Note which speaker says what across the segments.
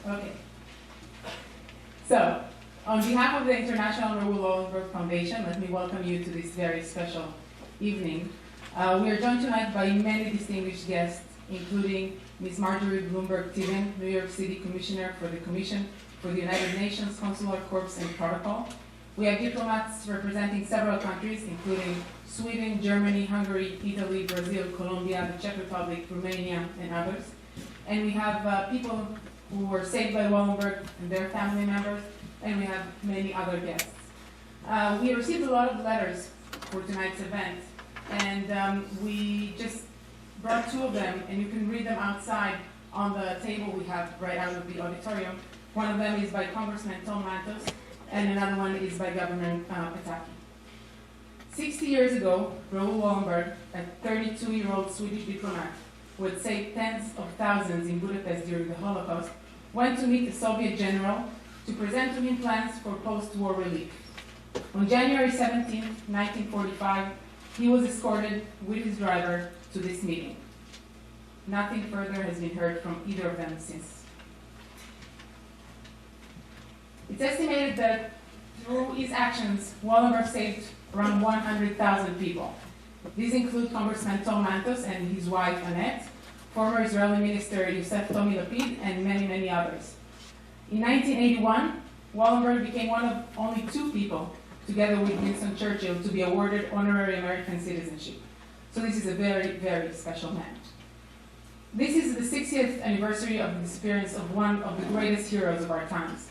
Speaker 1: Okay. So, on behalf of the International Raoul Wallenberg Foundation, let me welcome you to this very special evening. We are joined tonight by many distinguished guests, including Ms. Marjorie Bloomberg-Tiven, New York City Commissioner for the Commission for the United Nations Consular Corps and Protocol. We have diplomats representing several countries, including Sweden, Germany, Hungary, Italy, Brazil, Colombia, the Czech Republic, Romania, and others. And we have people who were saved by Wallenberg and their family members, and we have many other guests. We received a lot of letters for tonight's event, and we just brought two of them, and you can read them outside on the table we have right out of the auditorium. One of them is by Congressman Tom Lantos, and another one is by Governor Pataki. 60 years ago, Raoul Wallenberg, a 32-year-old Swedish diplomat who had saved tens of thousands in Budapest during the Holocaust, went to meet the Soviet general to present to him plans for post-war relief. On January 17, 1945, he was escorted with his driver to this meeting. Nothing further has been heard from either of them since. It's estimated that through his actions, Wallenberg saved around 100,000 people. These include Congressman Tom Lantos and his wife Annette, former Israeli Minister Yosef Tomi Lapid, and many, many others. In 1981, Wallenberg became one of only two people, together with Winston Churchill, to be awarded honorary American citizenship. So this is a very, very special man. This is the 60th anniversary of the disappearance of one of the greatest heroes of our times.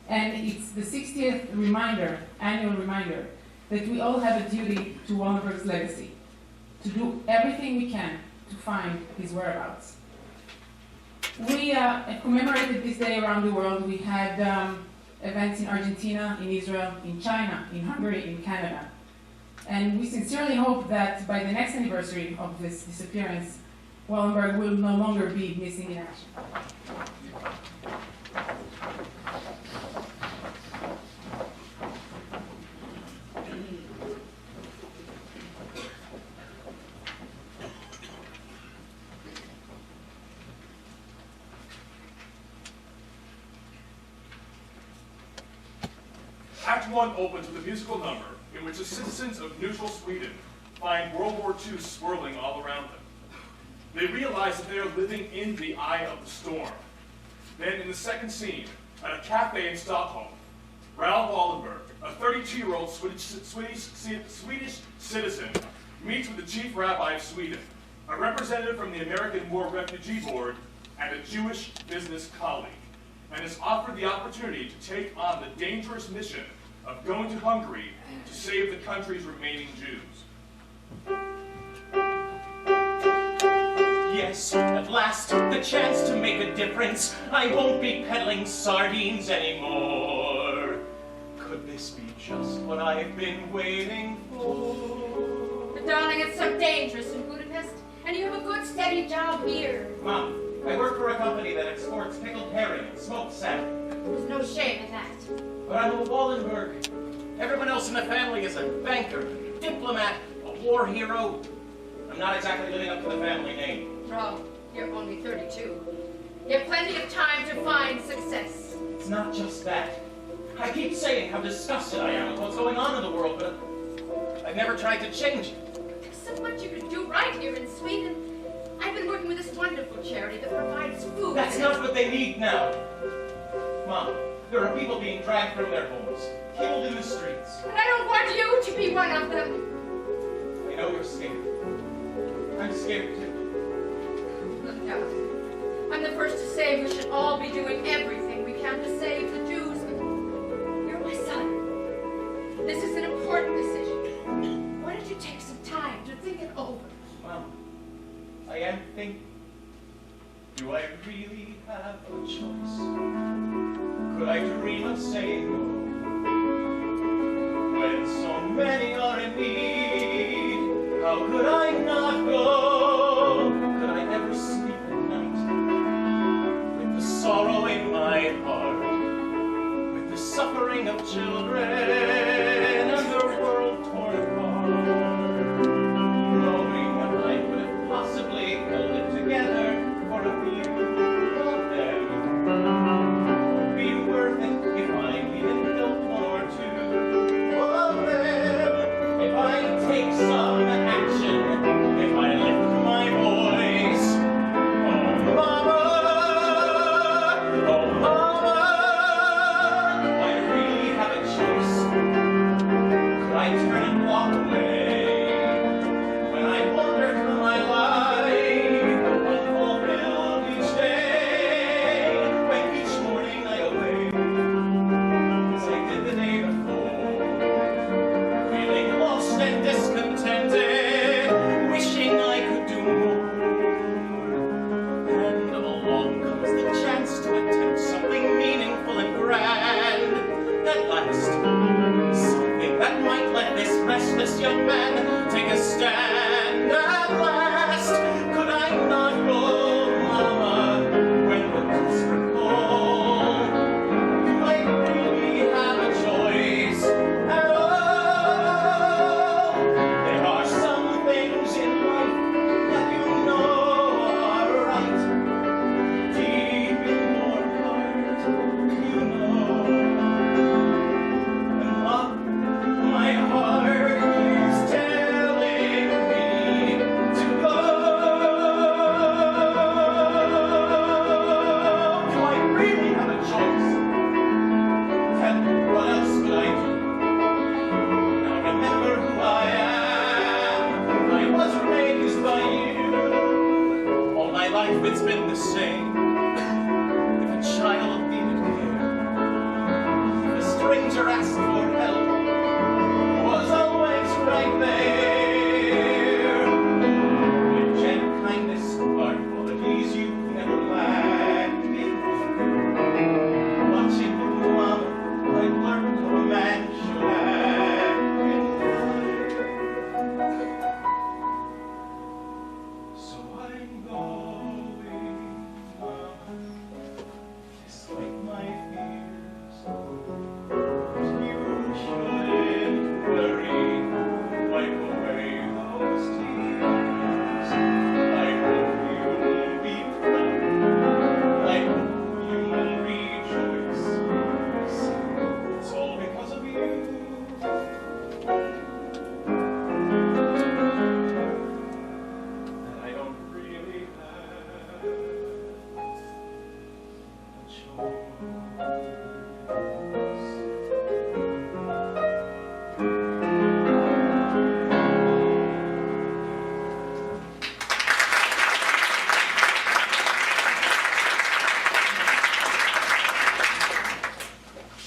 Speaker 1: And it's the 60th annual reminder, that we all have a duty to Wallenberg's legacy, to do everything we can to find his whereabouts. We commemorated this day around the world. We had events in Argentina, in Israel, in China, in Hungary, in Canada. And we sincerely hope that by the next anniversary of this disappearance, Wallenberg will no longer be missing in action.
Speaker 2: Act 1 opens with a musical number in which the citizens of neutral Sweden find World War II swirling all around them. They realize that they are living in the eye of the storm. Then in the second scene, at a cafe in Stockholm, Raoul Wallenberg, a 32-year-old Swedish citizen, meets with the chief rabbi of Sweden, a representative from the American War Refugee Board, and a Jewish business colleague, and is offered the opportunity to take on the dangerous mission of going to Hungary to save the country's remaining Jews.
Speaker 3: Yes, at last, the chance to make a difference. I won't be peddling sardines anymore. Could this be just what I've been waiting for?
Speaker 4: But darling, it's so dangerous in Budapest, and you have a good steady job here.
Speaker 3: Mom, I work for a company that exports pickled herring and smoked salmon.
Speaker 4: There's no shame in that.
Speaker 3: But I'm a Wallenberg. Everyone else in the family is a banker, a diplomat, a war hero. I'm not exactly living up to the family name.
Speaker 4: Wrong. You're only 32. You have plenty of time to find success.
Speaker 3: It's not just that. I keep saying how disgusted I am with what's going on in the world, but I've never tried to change it.
Speaker 4: There's so much you can do right here in Sweden. I've been working with this wonderful charity that provides food.
Speaker 3: That's not what they need now. Mom, there are people being dragged from their homes, killed in the streets.
Speaker 4: And I don't want you to be one of them.
Speaker 3: I know you're scared. I'm scared too.
Speaker 4: Look, no. I'm the first to say we should all be doing everything we can to save the Jews, but you're my son. This is an important decision. Why don't you take some time to think it over?
Speaker 3: Mom, I am thinking. Do I really have a choice? Could I dream of saying no? When so many are in need, how could I not go? Could I ever sleep at night with the sorrow in my heart, with the suffering of children and the world torn apart, knowing that I could have possibly held it together for a few of them? life it's been the same. If a child needed care, if a stranger asked for help, was always right there. With gentle kindness, hard qualities you never lacked in. Watching you, Mama, I learned how a man should act in life. So I'm going, Mama, despite my fears. You shouldn't worry, wipe away those tears. I hope you'll be proud. I hope you'll rejoice. It's all because of you. That I don't really have a choice.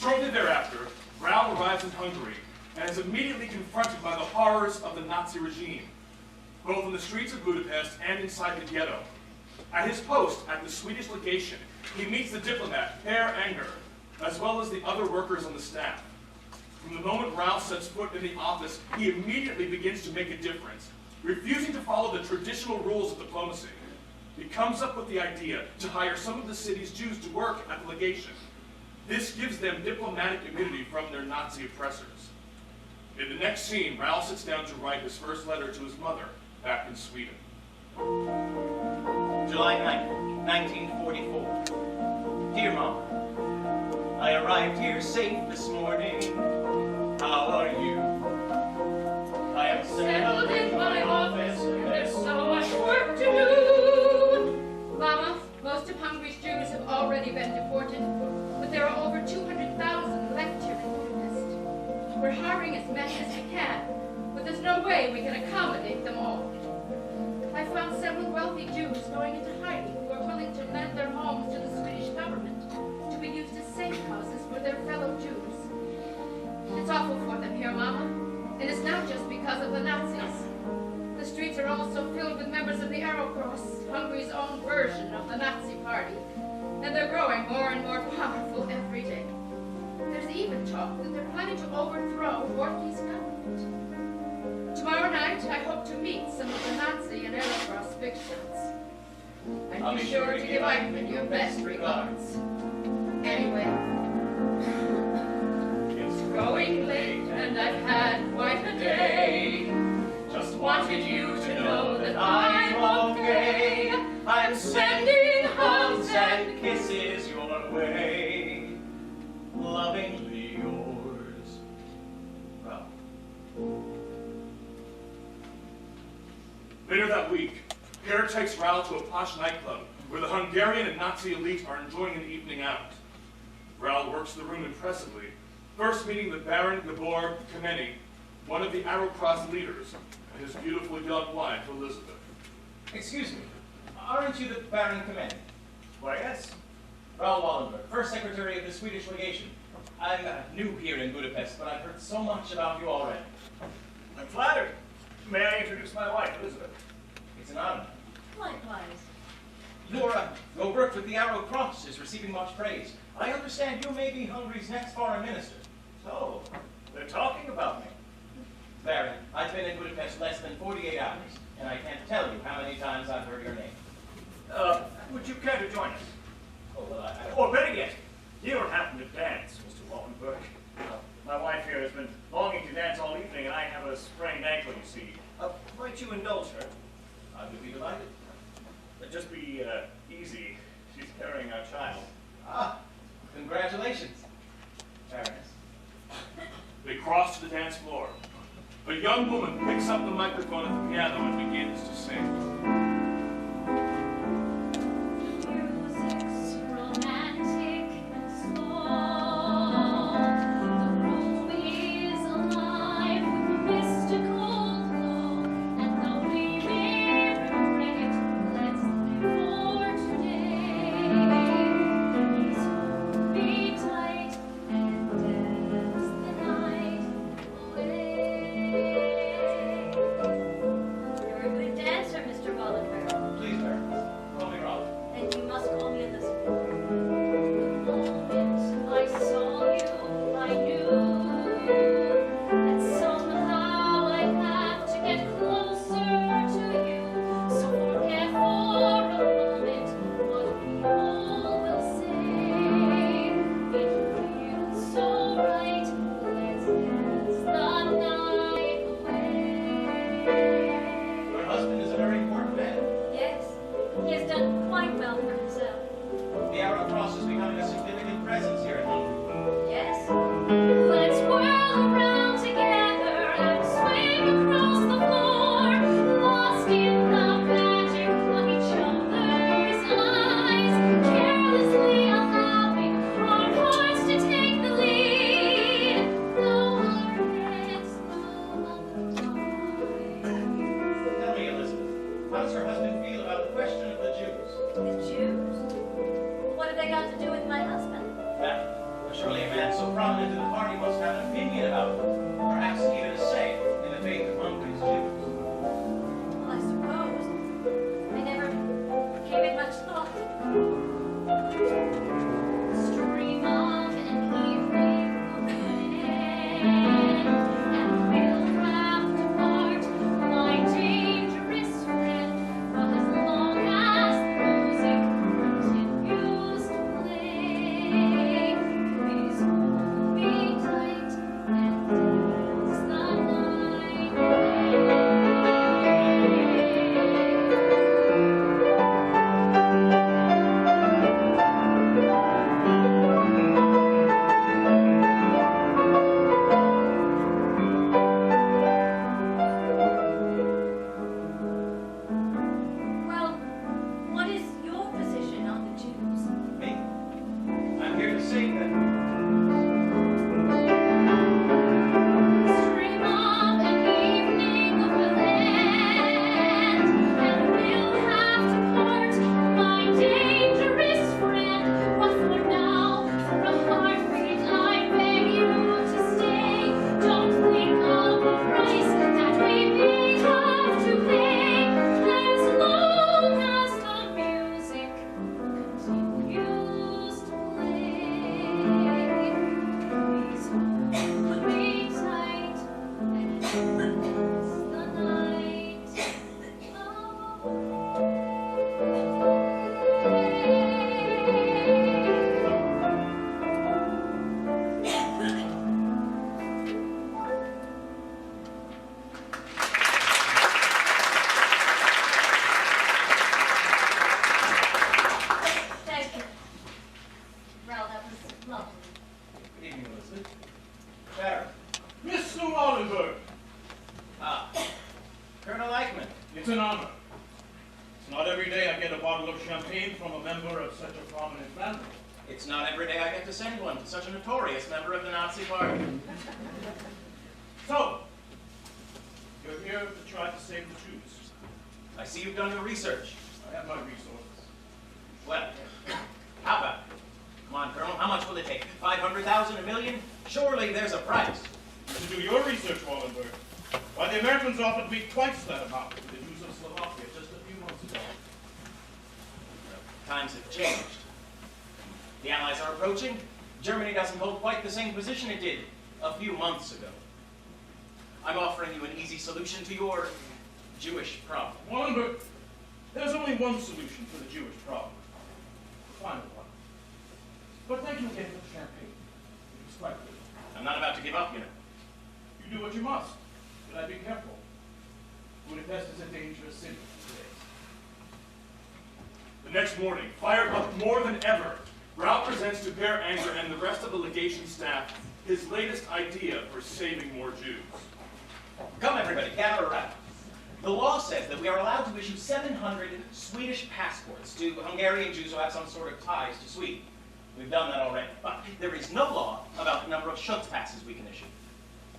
Speaker 2: Shortly thereafter, Raoul arrives in Hungary and is immediately confronted by the horrors of the Nazi regime, both in the streets of Budapest and inside the ghetto. At his post at the Swedish legation, he meets the diplomat, Herr Enger, as well as the other workers on the staff. From the moment Raoul sets foot in the office, he immediately begins to make a difference, refusing to follow the traditional rules of diplomacy. He comes up with the idea to hire some of the city's Jews to work at the legation. This gives them diplomatic immunity from their Nazi oppressors. In the next scene, Raoul sits down to write his first letter to his mother back in Sweden.
Speaker 3: July 9th, 1944. Dear Mama, I arrived here safe this morning. How are you? I am
Speaker 4: Settled in my office,
Speaker 3: and
Speaker 4: there's so much work to do. Mama, most of Hungary's Jews have already been deported, but there are over 200,000 left here in Budapest. We're hiring as many as we can, but there's no way we can accommodate them all. I found several wealthy Jews going into hiding who are willing to lend their homes to the Swedish government to be used as safe houses for their fellow Jews. It's awful for them here, Mama, and it's not just because of the Nazis. The streets are also filled with members of the Arrow Cross, Hungary's own version of the Nazi Party, and they're growing more and more powerful every day. There's even talk that they're planning to overthrow Gorky's government. Tomorrow night, I hope to meet some of the Nazi and Arrow Cross big shots. And be sure to give Eichmann your best regards. Anyway, it's growing late and I've had quite a day. Just wanted you to know that I'm okay. I'm sending hugs and kisses your way. Lovingly yours, Raoul.
Speaker 2: Later that week, Herr takes Raoul to a posh nightclub where the Hungarian and Nazi elite are enjoying an evening out. Raoul works the room impressively, first meeting the Baron Gabor Kemeny, one of the Arrow Cross leaders, and his beautiful young wife, Elisabeth.
Speaker 3: Excuse me, aren't you the Baron Kemeny?
Speaker 5: Why, yes.
Speaker 3: Raoul Wallenberg, first secretary of the Swedish legation. I'm new here in Budapest, but I've heard so much about you already.
Speaker 5: I'm flattered. May I introduce my wife, Elizabeth?
Speaker 3: It's an honor.
Speaker 6: Likewise.
Speaker 3: Your work with the Arrow Cross is receiving much praise. I understand you may be Hungary's next foreign minister.
Speaker 5: So, they're talking about me.
Speaker 3: Baron, I've been in Budapest less than 48 hours, and I can't tell you how many times I've heard your name.
Speaker 5: Would you care to join us?
Speaker 3: Oh, well,
Speaker 5: Or better yet, you don't happen to dance, Mr. Wallenberg. My wife here has been longing to dance all evening, and I have a sprained ankle, you see.
Speaker 3: might you indulge her? I would be delighted.
Speaker 5: But just be easy. She's carrying our child.
Speaker 3: Ah, congratulations, Baroness.
Speaker 2: They cross to the dance floor. A young woman picks up the microphone at the piano and begins to sing.
Speaker 6: Music's romantic and slow. The room is alive with mystical glow, and though we may regret it, let's live for they got to do with my husband?
Speaker 3: That, surely a man so prominent in the party must have an opinion about it. Perhaps even a say in the fate of Hungary's Jews.
Speaker 6: Well, I suppose. I never gave it much thought. Stream of an evening will end, and we'll have to part, my dangerous friend. But as long as the music continues to play, please hold me tight and dance the night away. Well, what is your position on the Jews?
Speaker 3: Me? I'm here to say that
Speaker 6: Stream of an evening will end, and we'll have to part, my dangerous friend. But for now, for a heartbeat, I beg you to stay. Don't think of the price that we may have to pay, as long as the music continues to play. Please hold me tight and dance the night Thank you. Well, that was lovely.
Speaker 3: Good evening, Elizabeth. Baron.
Speaker 2: Mr. Wallenberg,
Speaker 3: Ah, Colonel Eichmann.
Speaker 7: It's an honor. It's not every day I get a bottle of champagne from a member of such a prominent family.
Speaker 3: It's not every day I get to send one to such a notorious member of the Nazi Party.
Speaker 7: So, you're here to try to save the Jews.
Speaker 3: I see you've done your research.
Speaker 7: I have my resources.
Speaker 3: Well, how about it? Come on, Colonel, how much will it take? 500,000, a million? Surely there's a price.
Speaker 7: To do your research, Wallenberg, why the Americans offered me twice that amount for the Jews of Slovakia just a few months ago.
Speaker 3: Times have changed. The Allies are approaching. Germany doesn't hold quite the same position it did a few months ago. I'm offering you an easy solution to your Jewish problem.
Speaker 7: Wallenberg, there's only one solution for the Jewish problem. The final one. But thank you again for the champagne. It was quite good.
Speaker 3: I'm not about to give up, you know.
Speaker 7: You do what you must, but I'd be careful. Budapest is a dangerous city today.
Speaker 2: the next morning, fired up more than ever, Raoul presents to Père Anger and the rest of the legation staff his latest idea for saving more Jews.
Speaker 3: Come, everybody, gather around. The law says that we are allowed to issue 700 Swedish passports to Hungarian Jews who have some sort of ties to Sweden. We've done that already. But there is no law about the number of Schutzpasses we can issue.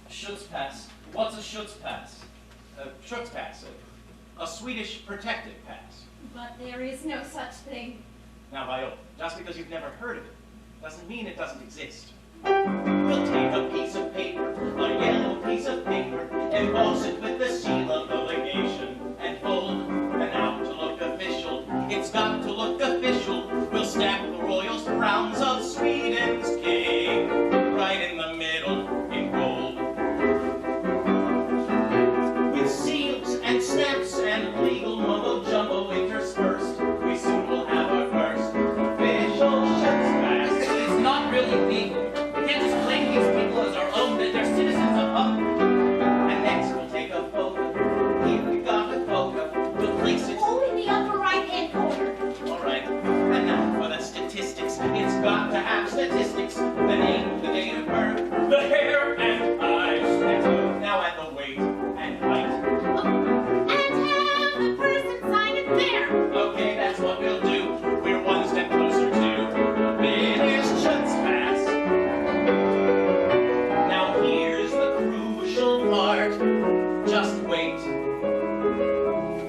Speaker 8: Schutzpass? What's a Schutzpass?
Speaker 3: Schutzpass, a Swedish protective pass.
Speaker 6: But there is no such thing.
Speaker 3: Now, Viola, just because you've never heard of it doesn't mean it doesn't exist. We'll take a piece of paper, a yellow piece of paper, emboss it with the seal of the legation, and fold, and out to look official. It's got to look official. We'll stamp the royal crowns of Sweden's king right in the middle in gold. With seals and stamps and legal mumbo-jumbo interspersed, we soon will have our first official Schutzpass.
Speaker 8: It's not really legal. We can't just claim these people as our own, that they're citizens of Hungary.
Speaker 3: And next we'll take a photo. Here we got a photo. We'll place it.
Speaker 6: Oh, in the upper right-hand corner.
Speaker 3: All right. And now for the statistics. It's got to have statistics. The name, the date of birth, the hair and eyes. That's good. Now add the weight and height.
Speaker 6: And have the person sign it there.
Speaker 3: Okay, that's what we'll do. We're one step closer to the British Schutzpass. Now here's the crucial part. Just wait.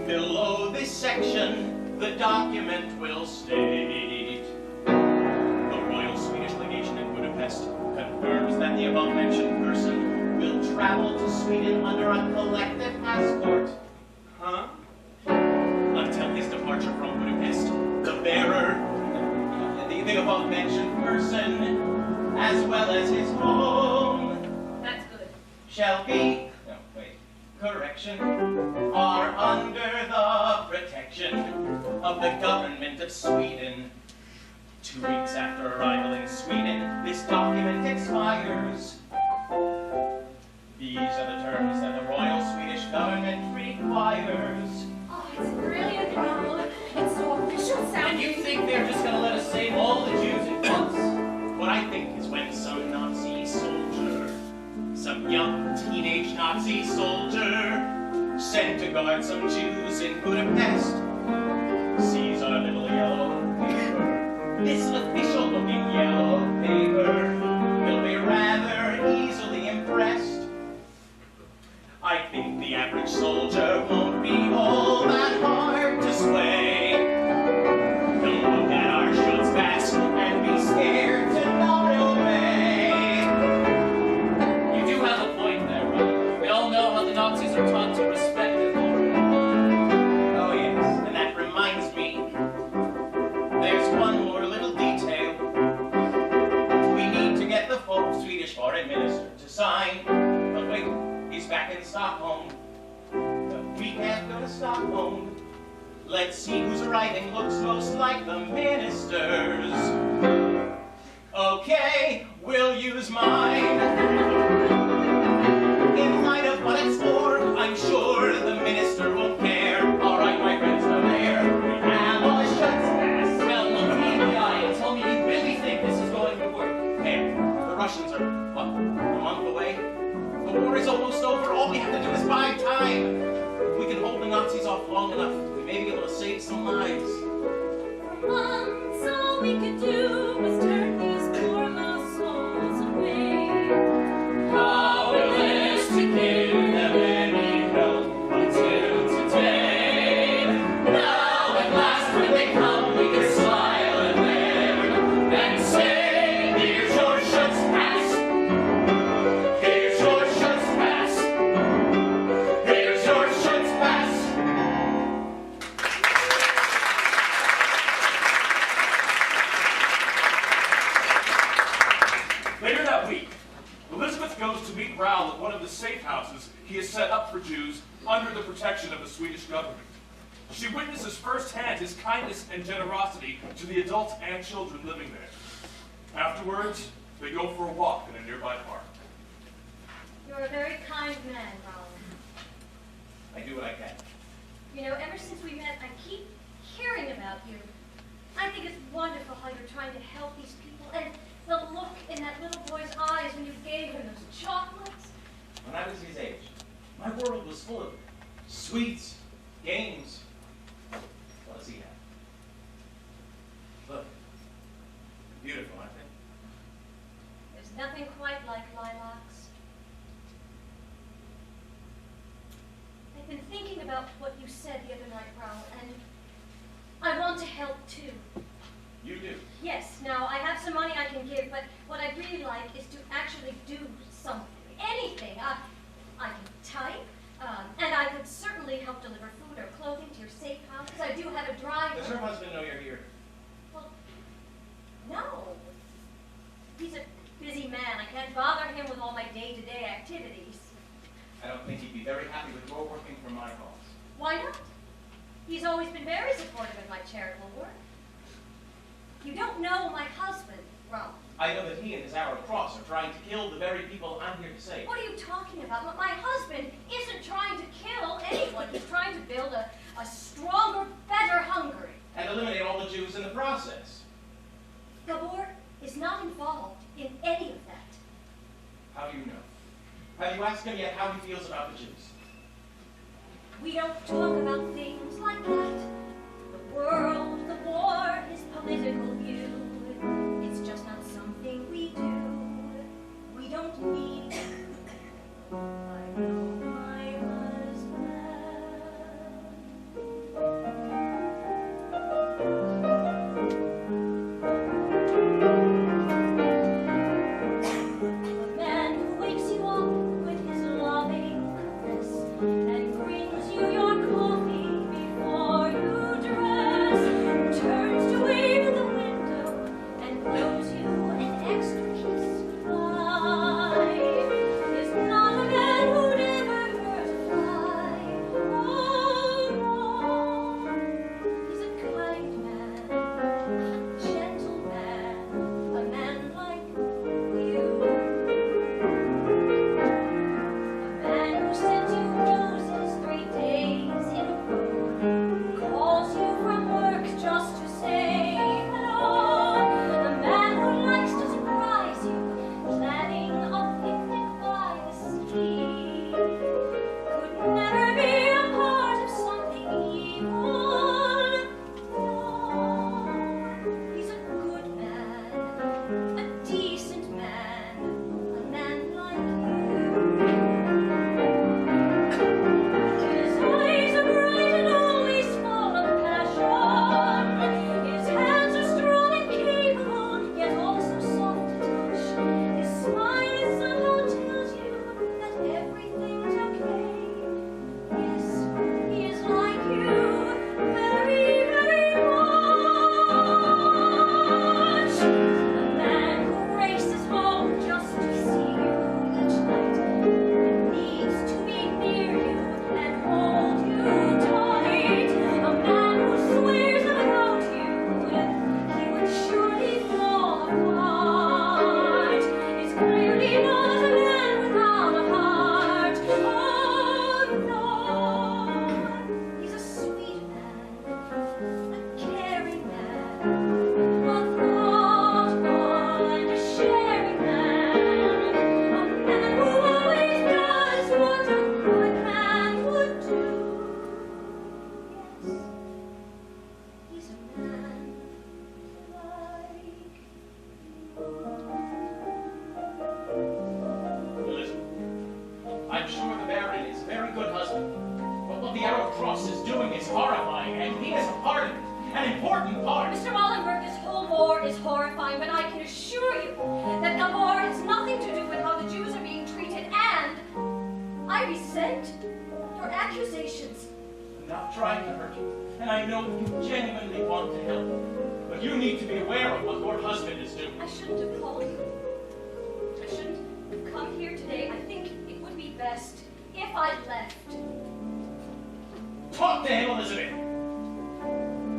Speaker 3: Below this section, the document will state
Speaker 8: Budapest confirms that the above-mentioned person will travel to Sweden under a collective passport. Huh? Until his departure from Budapest, the bearer, the above-mentioned person, as well as his home,
Speaker 4: That's good.
Speaker 8: shall be, correction, are under the protection of the government of Sweden. 2 weeks after arrival in Sweden, this document expires. These are the terms that the Royal Swedish government requires.
Speaker 4: Oh, it's brilliant, Raoul. It's so official
Speaker 8: And
Speaker 4: sounding.
Speaker 8: you think they're just going to let us save all the Jews at once? What I think is when some Nazi soldier, some young teenage Nazi soldier, sent to guard some Jews in Budapest, sees our little yellow paper, this official-looking yellow paper, will be rather easily impressed. I think the average soldier won't be all that hard to sway. Don't look at our Schutzpass and be scared to not obey. You do have a point there, Ron. We all know how the Nazis are taught to respect authority. Oh yes, and that reminds me. There's one more little detail. We need to get the Swedish foreign minister to sign. But wait, he's back in Stockholm. But we can't go to Stockholm. Let's see whose writing looks most like the minister's. Okay, we'll use mine. In light of what it's for, I'm sure the minister won't care. All right, my friends, the mayor, we have a Schutzpass. Well, look me in the eye and tell me you really think this is going to work. Hey, the Russians are, what, a month away? The war is almost over. All we have to do is buy time. If we can hold the Nazis off long enough, we may be able to save some lives.
Speaker 6: Once all we could do was turn these poor lost souls away.
Speaker 8: Powerless to give them any help until today. Now at last when they come we can smile at them and say, here's your Schutzpass. Here's your Schutzpass. Here's your Schutzpass.
Speaker 2: Later that week, Elisabeth goes to meet Raoul at one of the safe houses he has set up for Jews under the protection of the Swedish government. She witnesses firsthand his kindness and generosity to the adults and children living there. Afterwards, they go for a walk in a nearby park.
Speaker 4: You're a very kind man, Raoul.
Speaker 8: I do what I can.
Speaker 4: You know, ever since we met, I keep hearing about you. I think it's wonderful how you're trying to help these people, and the look in that little boy's eyes when you gave him those chocolates.
Speaker 8: When I was his age, my world was full of sweets, games. What does he have? Look, beautiful, aren't they?
Speaker 4: There's nothing quite like lilacs. I've been thinking about what you said the other night, Raoul, and I want to help too.
Speaker 8: You do.
Speaker 4: Yes, now I have some money I can give, but what I'd really like is to actually do something. Anything. I can type, and I could certainly help deliver food or clothing to your safe houses. I do have a driver.
Speaker 8: Does her husband know you're here?
Speaker 4: Well, no. He's a busy man. I can't bother him with all my day-to-day activities.
Speaker 8: I don't think he'd be very happy with your working for my cause.
Speaker 4: Why not? He's always been very supportive of my charitable work. You don't know my husband, Raoul.
Speaker 8: I know that he and his Arrow Cross are trying to kill the very people I'm here to save.
Speaker 4: What are you talking about? My husband isn't trying to kill anyone. He's trying to build a stronger, better Hungary.
Speaker 8: And eliminate all the Jews in the process.
Speaker 4: Gabor is not involved in any of that.
Speaker 8: How do you know? Have you asked him yet how he feels about the Jews?
Speaker 4: We don't talk about things like that. The world, the war, his political view. It's just not something we do. We don't need to. I know my husband.
Speaker 8: horrifying, and he is a part of it, an important part.
Speaker 6: Mr. Wallenberg, this whole war is horrifying, but I can assure you that the war has nothing to do with how the Jews are being treated, and I resent your accusations.
Speaker 8: I'm not trying to hurt you, and I know you genuinely want to help. But you need to be aware of what your husband is doing.
Speaker 6: I shouldn't have called you. I shouldn't have come here today. I think it would be best if I left.
Speaker 8: Talk to him, Elizabeth.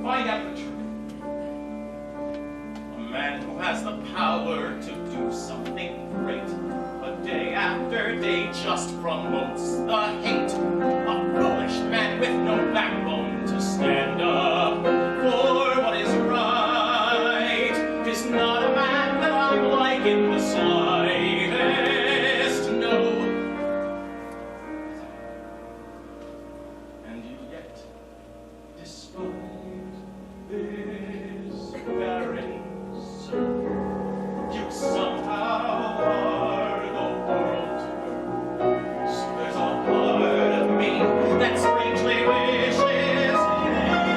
Speaker 8: Find out the truth. A man who has the power to do something great, but day after day just promotes the hate. A foolish man with no backbone to stand up for what is right. Is not a man that I'm like in the slightest, no. And yet, despite this barren surf, you somehow are the world to her. So there's a part of me that strangely wishes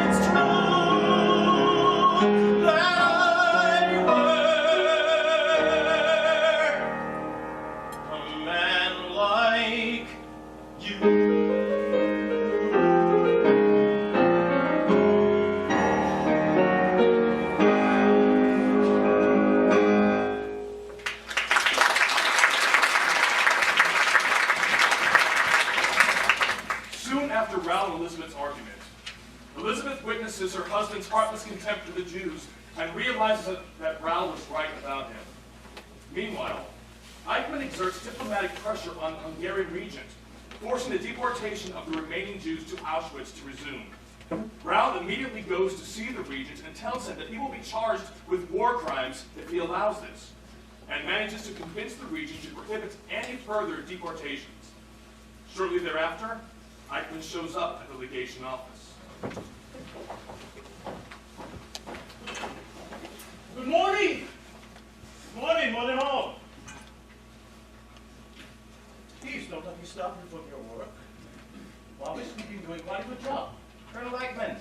Speaker 8: it's true that I were a man like you.
Speaker 2: Soon after Raoul and Elizabeth's argument, Elizabeth witnesses her husband's heartless contempt for the Jews and realizes that Raoul was right about him. Meanwhile, Eichmann exerts diplomatic pressure on the Hungarian regent, forcing the deportation of the remaining Jews to Auschwitz to resume. Raoul immediately goes to see the regent and tells him that he will be charged with war crimes if he allows this, and manages to convince the regent to prohibit any further deportations. Shortly thereafter, Eichmann shows up at the legation office.
Speaker 7: Good morning! Good morning, Mother Hall. Please don't let me stop you from your work. Wallace, you've been doing quite a good job.
Speaker 8: Colonel Eichmann,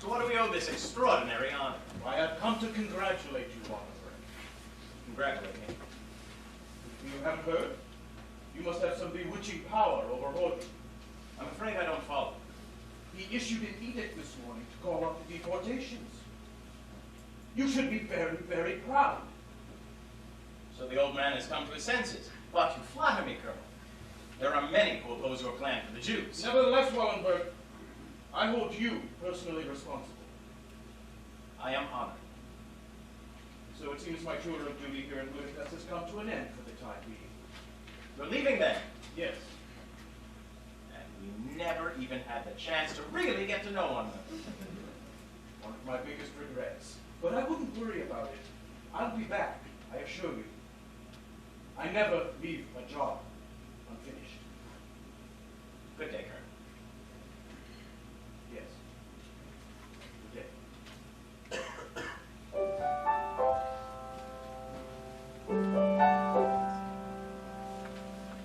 Speaker 8: to what do we owe this extraordinary honor?
Speaker 7: Why, I've come to congratulate you, Wallenberg.
Speaker 8: Congratulate me.
Speaker 7: You haven't heard? You must have some bewitching power over Roderick.
Speaker 8: I'm afraid I don't follow.
Speaker 7: He issued an edict this morning to call off the deportations. You should be very, very proud.
Speaker 8: So the old man has come to his senses. But you flatter me, Colonel. There are many who oppose your plan for the Jews.
Speaker 7: Nevertheless, Wallenberg, I hold you personally responsible.
Speaker 8: I am honored.
Speaker 7: So it seems my tour of duty here in Budapest has come to an end for the time being.
Speaker 8: You're leaving then?
Speaker 7: Yes.
Speaker 8: And we never even had the chance to really get to know one another.
Speaker 7: One of my biggest regrets. But I wouldn't worry about it. I'll be back, I assure you. I never leave a job unfinished.
Speaker 8: Good day, Colonel.
Speaker 7: Yes. Good day.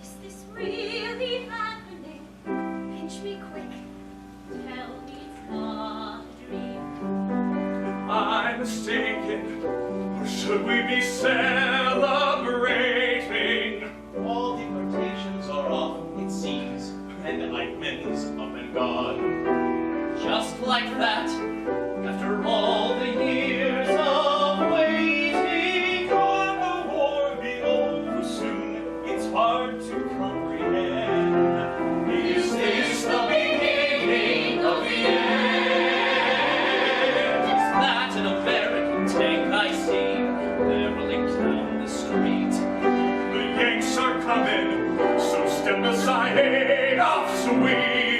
Speaker 6: Is this really happening? Pinch me quick. Tell me it's not a dream.
Speaker 2: I'm mistaken, or should we be celebrating?
Speaker 8: All deportations are off, it seems, and Eichmann's up and gone. Just like that, after all the years of waiting for the war be over soon, it's hard to comprehend. Is this the beginning of the end? Is that an American tank I see barreling down the street?
Speaker 2: The Yanks are coming, so step aside, off, sweetie.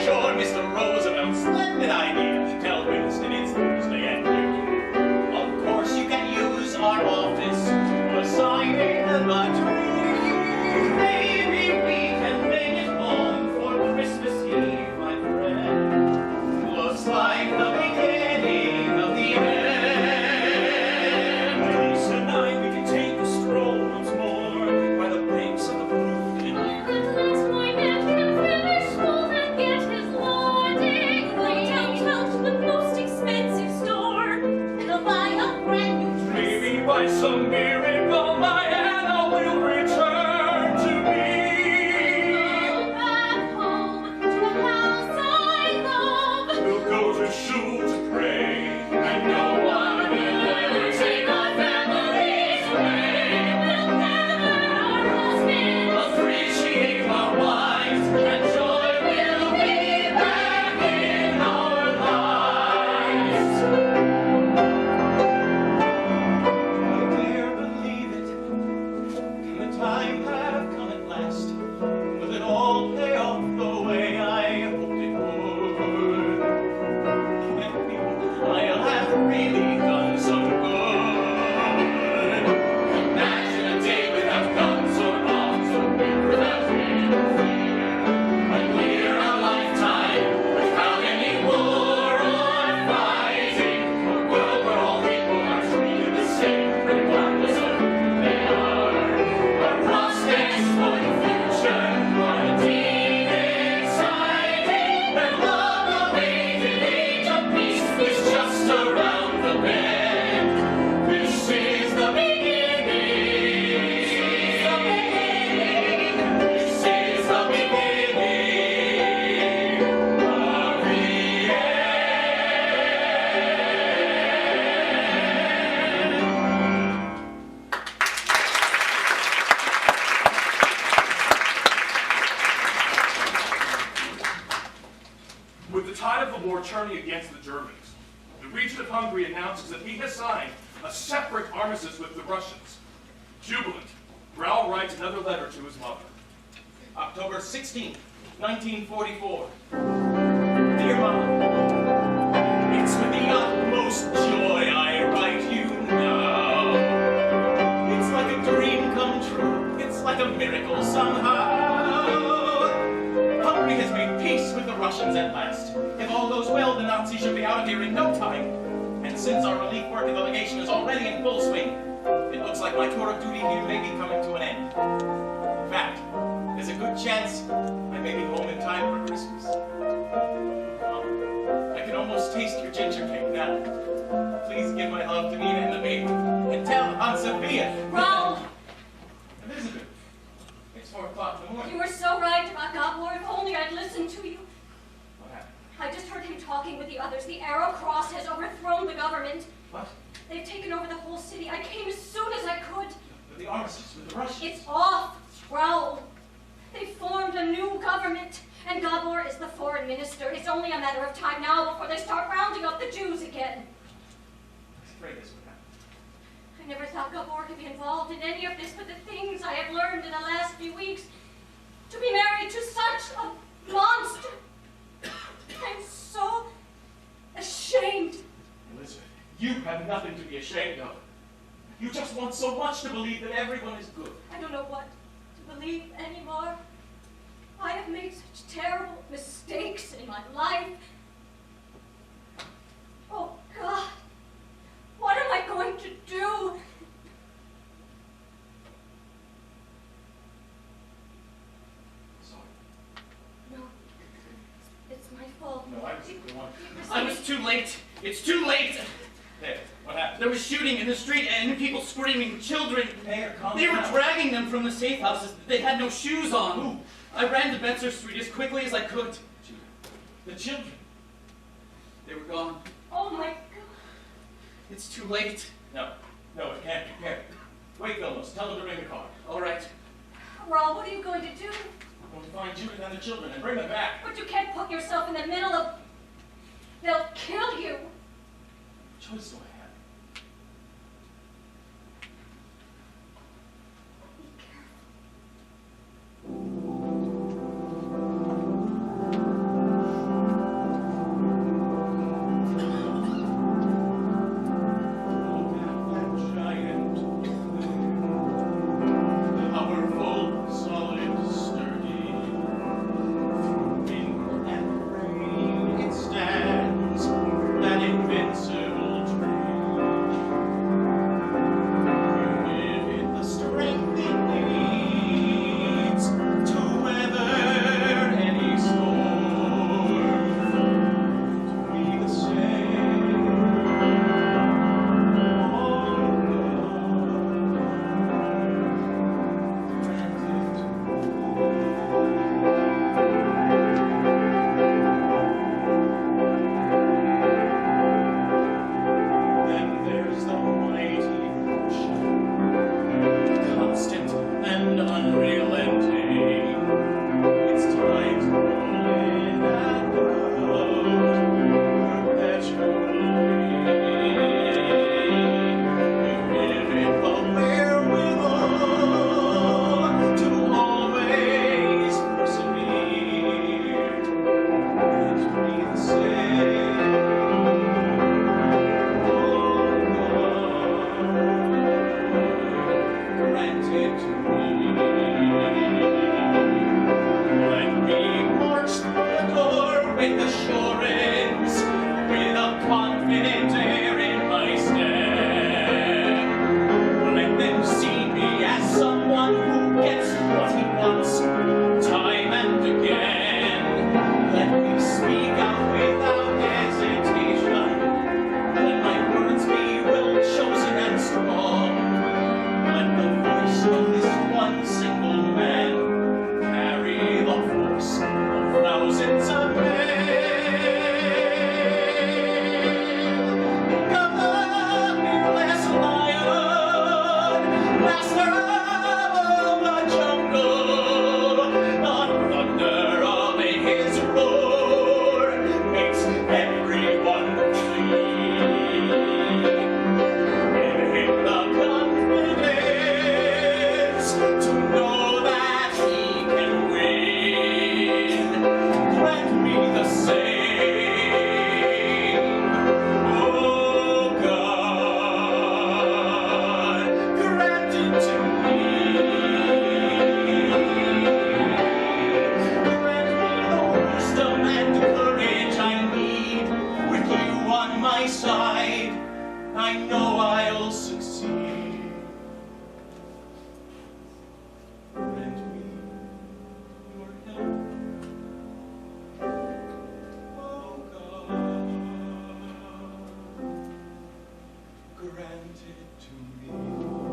Speaker 8: Sure, Mr. Roosevelt, splendid idea. Tell Winston it's Thursday at noon. Of course, you can use our office to assign him a dream. Maybe we can make it home for Christmas Eve, my friend. Looks like the beginning of the end.
Speaker 2: Lisa and I, we can take a stroll once more by the banks of the Brook.
Speaker 6: Unless my man can finish
Speaker 2: tide of the war turning against the Germans, the Regent of Hungary announces that he has signed a separate armistice with the Russians. Jubilant, Raoul writes another letter to his mother.
Speaker 8: October 16th, 1944. Dear Mom, it's with the utmost joy I write you now. It's like a dream come true. It's like a miracle somehow. Hungary has made peace with the Russians at last. If all goes well, the Nazis should be out of here in no time. And since our relief work delegation is already in full swing, it looks like my tour of duty here may be coming to an end. In fact, there's a good chance I may be home in time for Christmas. I can almost taste your ginger cake now. Please give my love to Nina and the baby, and tell Aunt Sophia.
Speaker 4: Raoul!
Speaker 8: Elizabeth, it's 4 o'clock in the morning.
Speaker 4: You were so right about Gabor. If only I'd listened to you.
Speaker 8: What happened?
Speaker 4: I just heard him talking with the others. The Arrow Cross has overthrown the government.
Speaker 8: What?
Speaker 4: They've taken over the whole city. I came as soon as I could.
Speaker 8: With the armistice, with the Russians.
Speaker 4: It's off, Raoul. They formed a new government, and Gabor is the foreign minister. It's only a matter of time now before they start rounding up the Jews again.
Speaker 8: I was afraid this would happen.
Speaker 4: I never thought Gabor could be involved in any of this, but the things I have learned in the last few weeks, to be married to such a monster, I'm so ashamed.
Speaker 8: Elizabeth, you have nothing to be ashamed of. You just want so much to believe that everyone is good.
Speaker 4: I don't know what to believe anymore. I have made such terrible mistakes in my life. Oh, God. What am I going to do?
Speaker 8: Sorry.
Speaker 4: No. It's my fault.
Speaker 8: No, I was the one.
Speaker 9: I was too late. It's too late.
Speaker 8: There, what happened?
Speaker 9: There was shooting in the street and people screaming, children.
Speaker 8: There, calm
Speaker 9: They were
Speaker 8: down.
Speaker 9: dragging them from the safe houses. They had no shoes on.
Speaker 8: Who?
Speaker 9: I ran to Benser Street as quickly as I could.
Speaker 8: The children.
Speaker 9: They were gone.
Speaker 4: Oh, my God.
Speaker 9: It's too late.
Speaker 8: No, it can't be. Here. Wait, Vilmos, tell them to bring the car.
Speaker 9: All right.
Speaker 4: Raoul, what are you going to do?
Speaker 8: I'm going to find Judith and the children and bring them back.
Speaker 4: But you can't put yourself in the middle of... They'll kill you.
Speaker 8: What choice do I have?
Speaker 4: Be careful.
Speaker 8: my side, I know I'll succeed. Grant me your help, oh God. Grant it to me.